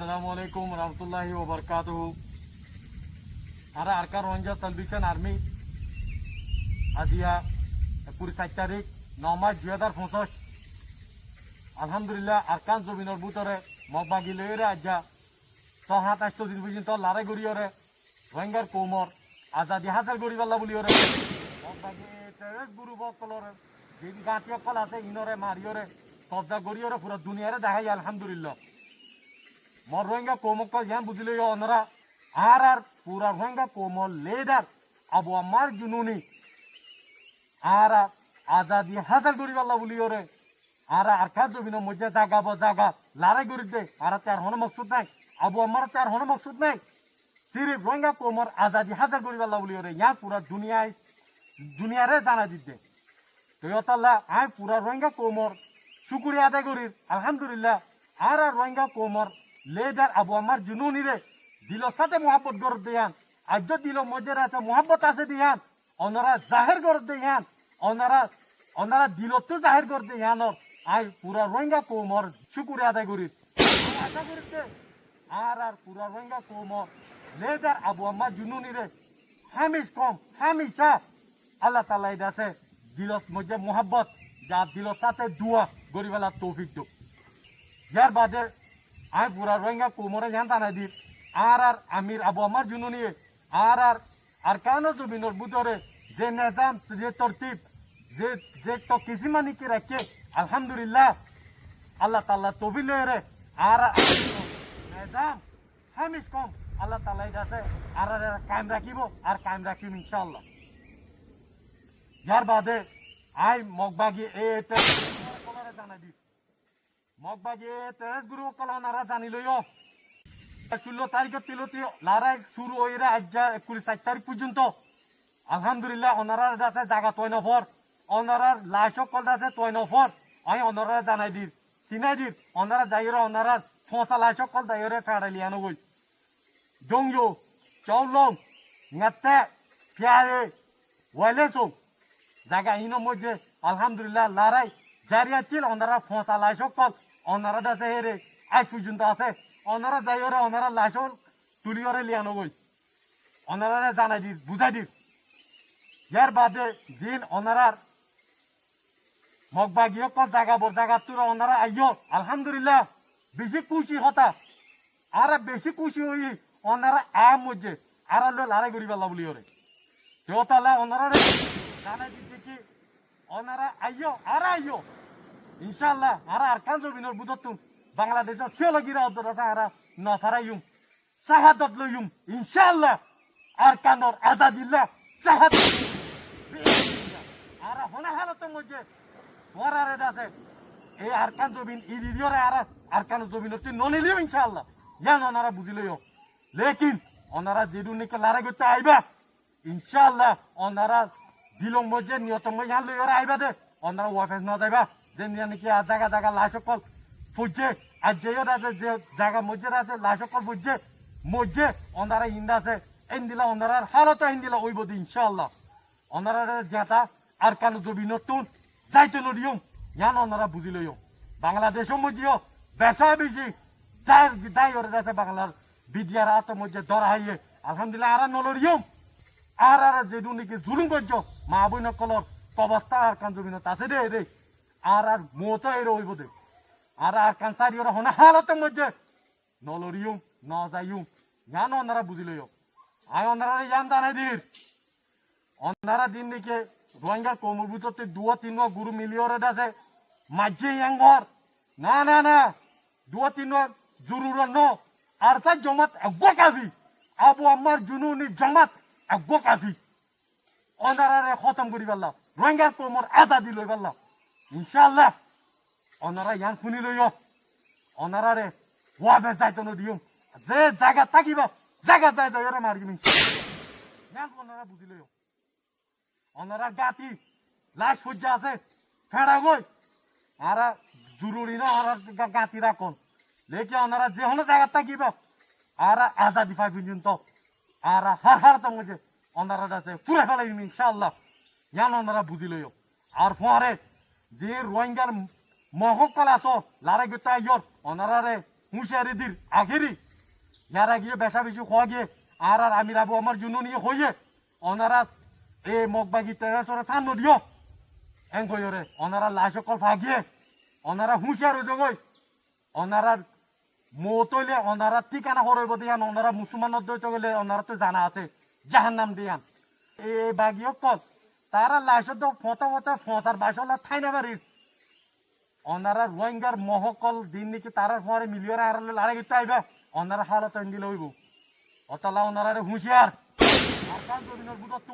Assalamualaikum warahmatullahi wabarakatuh. Ara Arkan Rohingya Salvation Army Adia 27 তারিখ 9 March 2025 আলহামদুলিল্লাহ আরকান জমিনের ভিতরে মগবাগি লইরে আজ্জা 7-8 দিন পর্যন্ত লড়াই করিয়রে রোহিঙ্গার কোমর আজাদি হাসিল করি পাল্লা বলিয়রে মগবাগি টেররিস্ট গ্রুপ কলরে যে গাঁটি কল আছে ইনরে মারিয়রে কবজা করিয়রে পুরো দুনিয়ারে দেখাই আলহামদুলিল্লাহ মর রোহিঙ্গা কোমক ইয়ান বুঝিল অনরা আর পুরা রোহিঙ্গা কোমল লিডার আবু আম্মার জুনুনি আর আজাদি হাসিল করি পাল্লা বলিয়রে আর আরকান জমিনের মধ্যে জাগা লড়াই করি দে আর তার হন মকসুদ নাই আবু আম্মার তার হন মকসুদ নাই সিরিফ রোহিঙ্গা কোমর আজাদি হাসিল করি পাল্লা বলিয়রে ইয়ান পুরা দুনিয়ারে জানা দিতে তো আই পুরা রোহিঙ্গা কোমর শুকুরিয়া আদায় করি আলহামদুলিল্লাহ আর রোহিঙ্গা কোমর লেডার আবু আমার জুনুনি রে দিলর সাথে মোহাব্বত গর দেয়ান আজ দিল মজের আছে মোহাব্বত আছে দিয়ান ওনারা জাহের গর দেয়ান ওনারা দিলতো জাহের গর দেয়ান আই পুরা রোহিঙ্গা কোমর শুকুরিয়া আদায় করি আশা করিতে আর পুরা রোহিঙ্গা কোমর লেডার আবু আমার জুনুনি রে হামিশা আল্লাহ তাআলা আছে দিলত মধ্যে মোহাব্বত যা দিলর সাথে দুয়া গরিবেলা তৌফিক দো ইয়ার বাদে আই পুরা রোহিঙ্গা কোমরে জান জানাই দি আর আমির আবু আমার জুনুনি আর কানো জমিনের ভিতরে যে নিজাম যে তরতিব যে তো কিসিমানি কি রাখে আলহামদুলিল্লাহ আল্লাহ তাআলা তৌফিক লয়ে আর নিজাম হামিশ কম আল্লাহ তাআলা আছে আর কায়েম রাখিব আর কায়েম রাখিব ইনশাআল্লাহ यार बादे आई मगबागी कलरे जाना दी मगबागी गुरु कला नारा जानी लो 16 तारीख तिलती लड़ाई शुरू हो रहा आज 29 तारीख पर्यंत আলহামদুলিল্লাহ ওনারা আছে জায়গা তৈ নফর ওনারা লাইশক কল আছে তৈ নফর আই ওনারা জানাই দি সিনাই দি ওনারা যাইরা ওনারা ফসা লাইশক কল দাইরে কাড়ালিয়ানো গই দংজো চাউলং ngatte পিয়ারে ওয়াইলেসো জায়গা ইনো মধ্যে আলহামদুলিল্লাহ লড়াই জারি আছে ওনারা ফসা লাইশক কল ওনারা দাসে হেরে আজ পর্যন্ত আছে ওনারা যাইরে ওনারা লাইশক তুলিয়রে লিয়ানো গই ওনারা জানাই দি বুঝাই দি ইয়ার বাদে দিন ওনারার মগবাগিও কল জায়গা তুরা ওনারা আইয় আলহামদুলিল্লাহ বেশি খুশি হতা আর বেশি খুশি হই ওনারা আম মধ্যে আর লড়াই করি পাল্লা বলি ওরে তো তাহলে ওনারা জানাই দিচ্ছে কি ওনারা আইয় ইনশাআল্লাহ আর আরকান জমিনের বুদতুন বাংলাদেশের সিওলগিরা অদরা আর নফারাইম শাহাদাত লইম ইনশাআল্লাহ আরকানর আজাদিল্লাহ শাহাদাত আর হনা হালতের মধ্যে ওরারে আছে এই আরকান জমিন ইদিয়রে আর আরকান জমিন হচ্ছে ননিলিও ইনশাআল্লাহ জান ওনারা বুঝিলইও লেকিন ওনারা যেদুনিকে লড়াই করতে আইবা ইনশাআল্লাহ ওনারা দিলং মধ্যে নিয়তম ইয়ান লই ওরা আইবা দে ওনারা ওয়াফেস না যাইবা যে নাকি আর জায়গা লাশকল ফুজে আর যে আছে যে জায়গা মধ্যে আছে লাশকল ফুজে মধ্যে ওনারা ইন্দা আছে ইন্দিলা ওনারা হালত ইন্দিলা ওইব দি ইনশাআল্লাহ ওনারা যেটা আর কানো জবি নতুন যাইতে নদিও ইয়ান ওনারা বুঝিলইও বাংলাদেশের মধ্যেও বেসা বেশি দায় ওরে আছে বাংলার বিদ্যার হাতের মধ্যে ধরা হইয়ে আলহামদুলিল্লাহ আর নলরিও আর যেদুনিকে জুলুম করছো মা বই নকলর অবস্থা আর কান জমিনত আছে রে আর মতো এর হইব দে আর কানসারি ওরা হনা হালতের মধ্যে নলরিও ন যাইও জানো ওনারা বুঝিলইও আয় ওনারা জান জানাই দির ওনারা দিন দিকে রোহিঙ্গার কোমর ভিতরতে 2-3 গুরু মিলিয়রে আছে মাঝে ইয়াঙ্গর না 2-3 জরুর ন আর সা জমাত একবাকাজি আবু আম্মার জুনুনি জমাত একবাকাজি ওনারা খতম করি পারলাম রোহিঙ্গার কোমর আজাদি লই পারলাম ইনশাআল্লাহ ওনারা ইয়ান শুনি লইও ওনারা রে ওয়াবে যাইতো নদিও যে জায়গা থাকিবা জায়গা যাই মারিম ইয়ান ওনারা বুঝি লইও ওনারা গাতি লাশ সজ্জা আছে ফেড়া গই আর জরুরি না আর গাতি রাখন লেকি ওনারা যে হলো জায়গা থাকিবা আর আজাদি পাই পর্যন্ত আর হার তো মধ্যে ওনারা আছে পুরা ফেলাইম ইনশাআল্লাহ ইয়ান ওনারা বুঝি লইও আর পরে যে রোহিঙ্গার মহকল আছো লড়াই করতে আইয়র ওনারা হুঁশিয়ারি দির আখেরি যারা গিয়ে বেশা বেশি খোয়া গিয়ে আর আমি রাবো আমার জন্য নিয়ে হইয়ে ওনারা এ মগবাগি তেরাসরে সান দিও এং কইরে ওনারা লাশ কল ফাগিয়ে ওনারা হুঁশিয়ার হয়ে যাই ওনারা মতইলে ওনারা ঠিকানা হরইব দিয়ান ওনারা মুসলমানের দই চলে ওনারা তো জানা আছে জাহান্নাম দিয়ান এই বাগিও কল তারা লাশত ফটো ফটো ফসার বাসলা ঠাই না বাড়ির ওনারা রোহিঙ্গার মহকল দিন নাকি তারা পরে মিলিয়ন আর লড়াই করতে আইবে ওনারা হালত দিলে হইব অতলা ওনারা হুঁশিয়ার আর কাজ জমিনের বুঝত